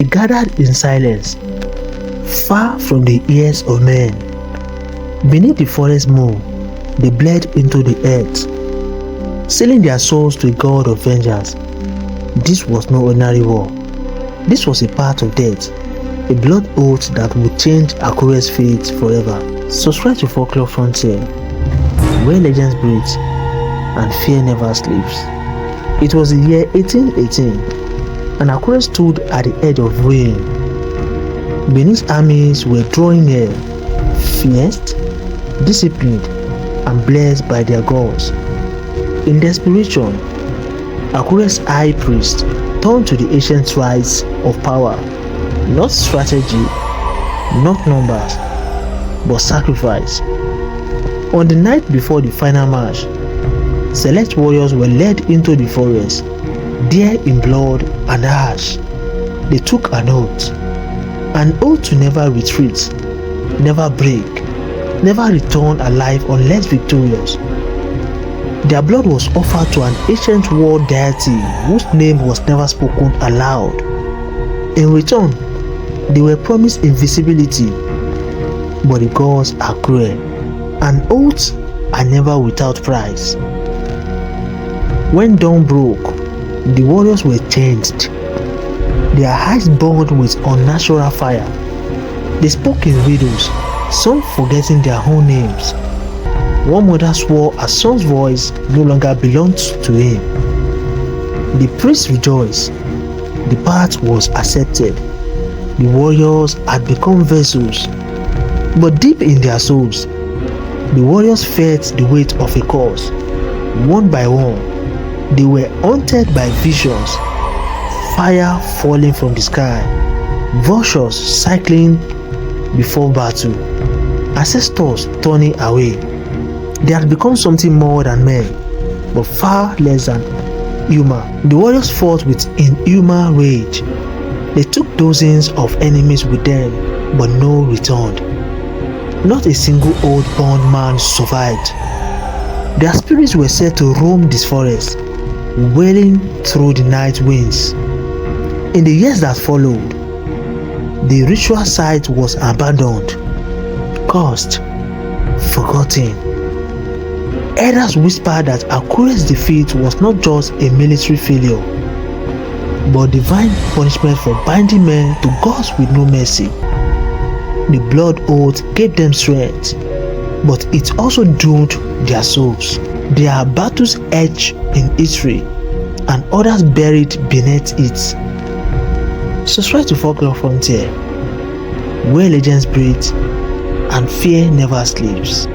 gathered in silence, far from the ears of men. Beneath the forest moon, they bled into the earth, sealing their souls to a god of vengeance. This was no ordinary war. This was a part of death, a blood oath that would change Akure's fate forever. Subscribe to Folklore Frontier, where legends breathe and fear never sleeps. It was the year 1818, and Akure stood at the edge of ruin. Benin's armies were drawing near, fierce, disciplined, and blessed by their gods. In desperation, Akure's high priest turned to the ancient rites of power, not strategy, not numbers, but sacrifice. On the night before the final march, select warriors were led into the forest, there in blood and ash. They took an oath to never retreat, never break, never return alive unless victorious. Their blood was offered to an ancient war deity whose name was never spoken aloud. In return, they were promised invisibility, but the gods are cruel, and oaths are never without price. When dawn broke, the warriors were changed. Their eyes burned with unnatural fire. They spoke in riddles, some forgetting their own names. One mother swore her son's voice no longer belonged to him. The priests rejoiced. The pact was accepted. The warriors had become vessels. But deep in their souls, the warriors felt the weight of a curse. One by one, they were haunted by visions, fire falling from the sky, vultures cycling before battle, ancestors turning away. They had become something more than men, but far less than human. The warriors fought with inhuman rage. They took dozens of enemies with them, but no returned. Not a single old bound man survived. Their spirits were said to roam this forest, wailing through the night winds. In the years that followed, the ritual site was abandoned, cursed, forgotten. Elders whispered that Akure's defeat was not just a military failure, but divine punishment for binding men to gods with no mercy. The blood oath gave them strength, but it also doomed their souls. There are battles etched in history, and others buried beneath it. Subscribe to Folklore Frontier, where legends breathe and fear never sleeps.